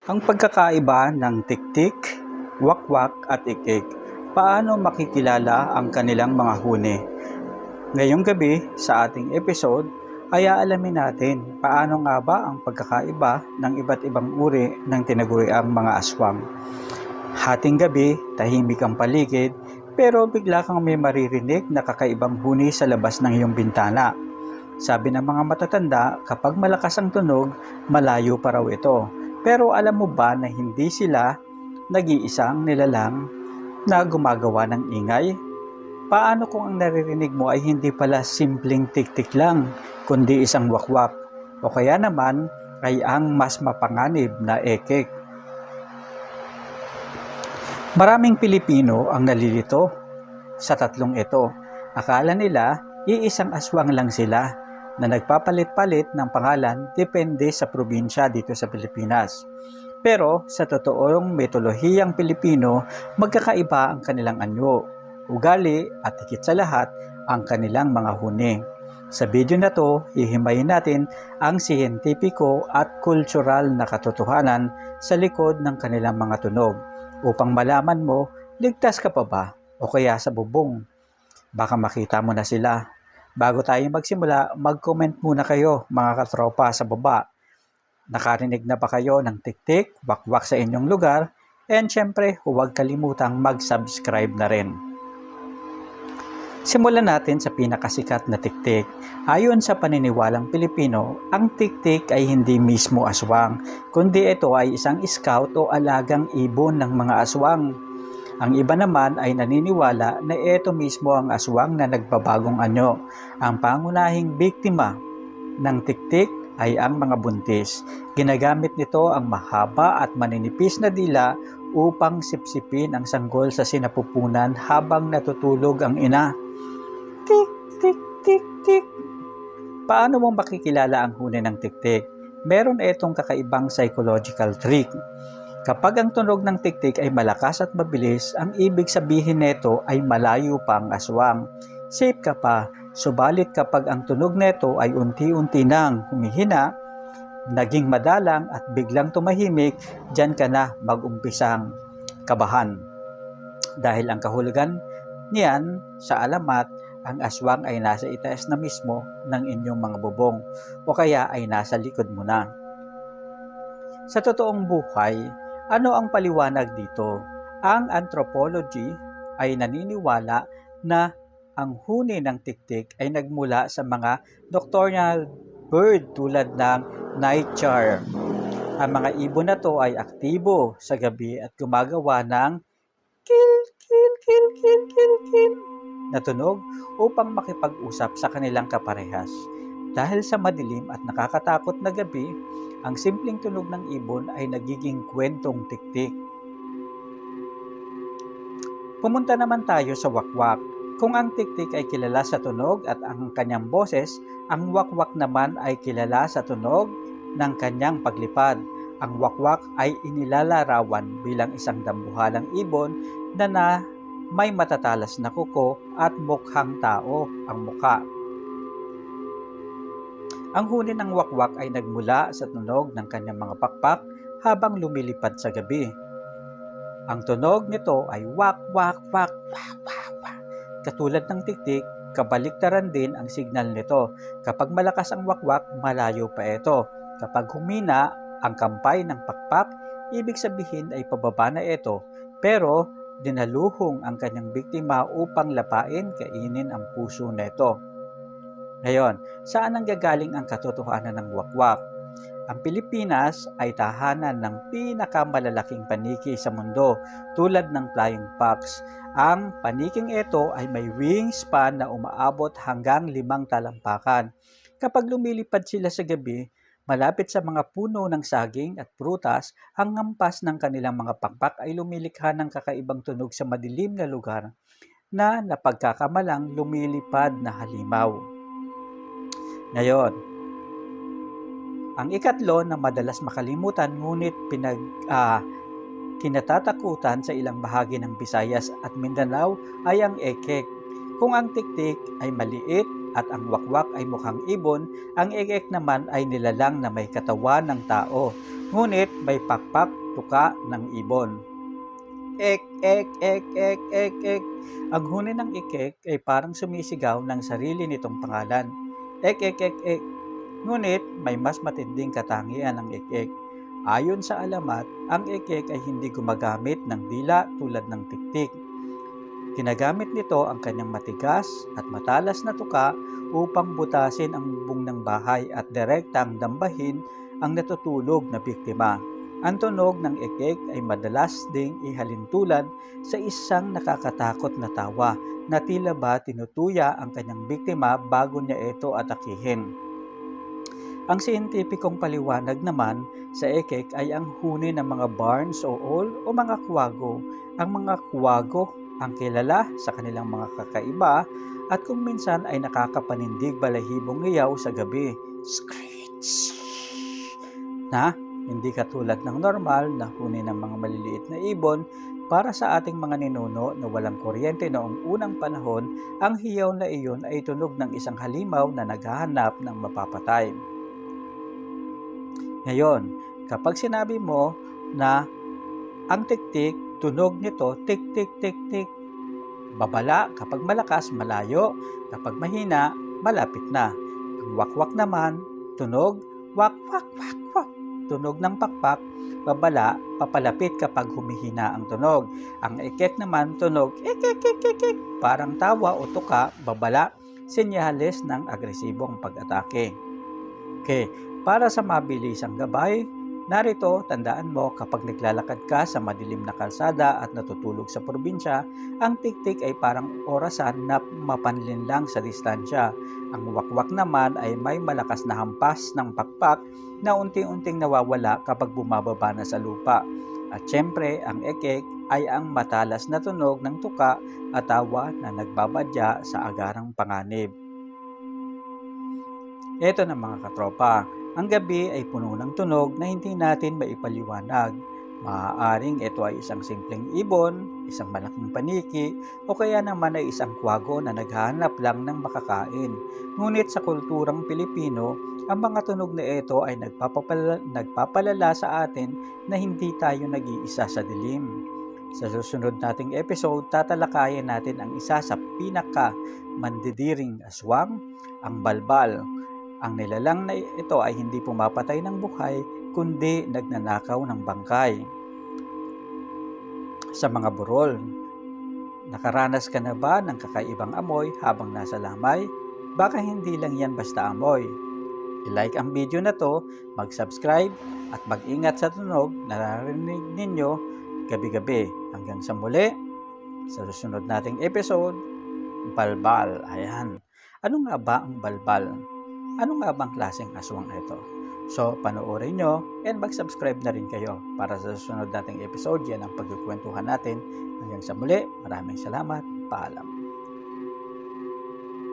Ang pagkakaiba ng tiktik, wakwak at ikik. Paano makikilala ang kanilang mga huni? Ngayong gabi sa ating episode ay aalamin natin paano nga ba ang pagkakaiba ng iba't ibang uri ng tinaguriang mga aswang. Hating gabi, tahimik ang paligid, pero bigla kang may maririnig na kakaibang huni sa labas ng iyong bintana. Sabi ng mga matatanda, kapag malakas ang tunog, malayo pa raw ito. Pero alam mo ba na hindi sila nag-iisang nilalang na gumagawa ng ingay? Paano kung ang naririnig mo ay hindi pala simpleng tik-tik lang, kundi isang wakwak? O kaya naman ay ang mas mapanganib na ekek? Maraming Pilipino ang nalilito sa tatlong ito. Akala nila iisang aswang lang sila na nagpapalit-palit ng pangalan depende sa probinsya dito sa Pilipinas. Pero sa totoong mitolohiyang Pilipino, magkakaiba ang kanilang anyo, ugali at higit sa lahat ang kanilang mga huni. Sa video na to, hihimayin natin ang siyentipiko at kultural na katotohanan sa likod ng kanilang mga tunog upang malaman mo, ligtas ka pa ba o kaya sa bubong. Baka makita mo na sila. Bago tayo magsimula, mag-comment muna kayo mga katropa sa baba. Nakarinig na ba kayo ng tik-tik, wakwak sa inyong lugar? And syempre, huwag kalimutang mag-subscribe na rin. Simulan natin sa pinakasikat na tik-tik. Ayon sa paniniwalang Pilipino, ang tik-tik ay hindi mismo aswang, kundi ito ay isang scout o alagang ibon ng mga aswang. Ang iba naman ay naniniwala na ito mismo ang aswang na nagbabagong anyo. Ang pangunahing biktima ng tik-tik ay ang mga buntis. Ginagamit nito ang mahaba at maninipis na dila upang sipsipin ang sanggol sa sinapupunan habang natutulog ang ina. Tik, tik, tik, tik. Paano mo makikilala ang huni ng tik-tik? Meron itong kakaibang psychological trick. Kapag ang tunog ng tik-tik ay malakas at mabilis, ang ibig sabihin nito ay malayo pa ang aswang. Safe ka pa, subalit kapag ang tunog nito ay unti-unti nang humihina, naging madalang at biglang tumahimik, dyan ka na mag-umpisang kabahan. Dahil ang kahulugan niyan sa alamat, ang aswang ay nasa itaas na mismo ng inyong mga bubong o kaya ay nasa likod mo na. Sa totoong buhay, ano ang paliwanag dito? Ang anthropology ay naniniwala na ang huni ng tik-tik ay nagmula sa mga nocturnal bird tulad ng nightjar. Ang mga ibon na to ay aktibo sa gabi at gumagawa ng kill, kill, kill, kill, kill, kill na tunog upang makipag-usap sa kanilang kaparehas. Dahil sa madilim at nakakatakot na gabi, ang simpleng tunog ng ibon ay nagiging kwentong tik-tik. Pumunta naman tayo sa wakwak. Kung ang tik-tik ay kilala sa tunog at ang kanyang boses, ang wakwak naman ay kilala sa tunog ng kanyang paglipad. Ang wakwak ay inilalarawan bilang isang dambuhalang ibon na may matatalas na kuko at mukhang tao ang mukha. Ang huni ng wakwak ay nagmula sa tunog ng kanyang mga pakpak habang lumilipad sa gabi. Ang tunog nito ay wak, wak, wak, wak, wak, wak. Katulad ng tik-tik, kabaliktaran din ang signal nito. Kapag malakas ang wakwak, malayo pa ito. Kapag humina ang kampay ng pakpak, ibig sabihin ay pababa na ito. Pero dinaluhong ang kanyang biktima upang lapain, kainin ang puso nito. Ngayon, saan nanggagaling ang katotohanan ng wakwak? Ang Pilipinas ay tahanan ng pinakamalalaking paniki sa mundo tulad ng flying fox. Ang paniking ito ay may wingspan na umaabot hanggang 5 talampakan. Kapag lumilipad sila sa gabi, malapit sa mga puno ng saging at prutas, ang hampas ng kanilang mga pakpak ay lumilikha ng kakaibang tunog sa madilim na lugar na napagkakamalang lumilipad na halimaw. Ngayon, ang ikatlo na madalas makalimutan ngunit kinatatakutan sa ilang bahagi ng Visayas at Mindanao ay ang ekek. Kung ang tik-tik ay maliit at ang wakwak ay mukhang ibon, ang ekek naman ay nilalang na may katawan ng tao. Ngunit may pakpak tuka ng ibon. Ek, ek, ek, ek, ek, ek. Ang huni ng ekek ay parang sumisigaw ng sarili nitong pangalan. Ek, ek, ek, ek. Ngunit may mas matinding katangian ng ekek. Ayon sa alamat, ang ekek ay hindi gumagamit ng dila tulad ng tiktik. Ginagamit nito ang kanyang matigas at matalas na tuka upang butasin ang bubong ng bahay at direktang dambahin ang natutulog na biktima. Ang tunog ng ekek ay madalas ding ihalintulad sa isang nakakatakot na tawa na tila ba tinutuya ang kanyang biktima bago niya ito atakihin. Ang siyentipikong paliwanag naman sa ekek ay ang huni ng mga barns o owl o mga kuwago. Ang mga kuwago ang kilala sa kanilang mga kakaiba at kung minsan ay nakakapanindig balahibong ngayaw sa gabi. Screech! Na hindi katulad ng normal na huni ng mga maliliit na ibon. Para sa ating mga ninuno na walang kuryente noong unang panahon, ang hiyaw na iyon ay tunog ng isang halimaw na naghahanap ng mapapatay. Ngayon, kapag sinabi mo na ang tiktik, tunog nito tik tik tik tik. Babala kapag malakas, malayo, kapag mahina, malapit na. Ang wakwak naman, tunog wak wak wak wak. Tunog ng pakpak, babala, papalapit kapag humihina ang tunog. Ang ekek naman, tunog ek ek ek ek ek. Parang tawa o tuka, babala, senyales ng agresibong pag-atake. Okay, para sa mabilisang gabay, narito, tandaan mo kapag naglalakad ka sa madilim na kalsada at natutulog sa probinsya, ang tiktik ay parang orasan na mapanlinlang sa distansya. Ang wakwak naman ay may malakas na hampas ng pakpak na unti-unting nawawala kapag bumababa na sa lupa. At syempre, ang ekek ay ang matalas na tunog ng tuka at tawa na nagbabadya sa agarang panganib. Ito na mga katropa, ang gabi ay puno ng tunog na hindi natin maipaliwanag. Maaaring ito ay isang simpleng ibon, isang malaking paniki, o kaya naman ay isang kwago na naghahanap lang ng makakain. Ngunit sa kulturang Pilipino, ang mga tunog na ito ay nagpapalala sa atin na hindi tayo nag-iisa sa dilim. Sa susunod nating episode, tatalakayin natin ang isa sa pinaka-mandidiring aswang, ang balbal. Ang nilalang na ito ay hindi pumapatay ng buhay, kundi nagnanakaw ng bangkay. Sa mga burol, nakaranas ka na ba ng kakaibang amoy habang nasa lamay? Baka hindi lang yan basta amoy. I-like ang video na to, mag-subscribe at mag-ingat sa tunog na narinig ninyo gabi-gabi. Hanggang sa muli, sa susunod nating episode, balbal. Ayan. Ano nga ba ang balbal? Ano nga bang klaseng aswang ito? So, panoorin nyo and mag-subscribe na rin kayo para sa susunod nating episode. Yan ang pagkukwentuhan natin. Hanggang sa muli, maraming salamat. Paalam.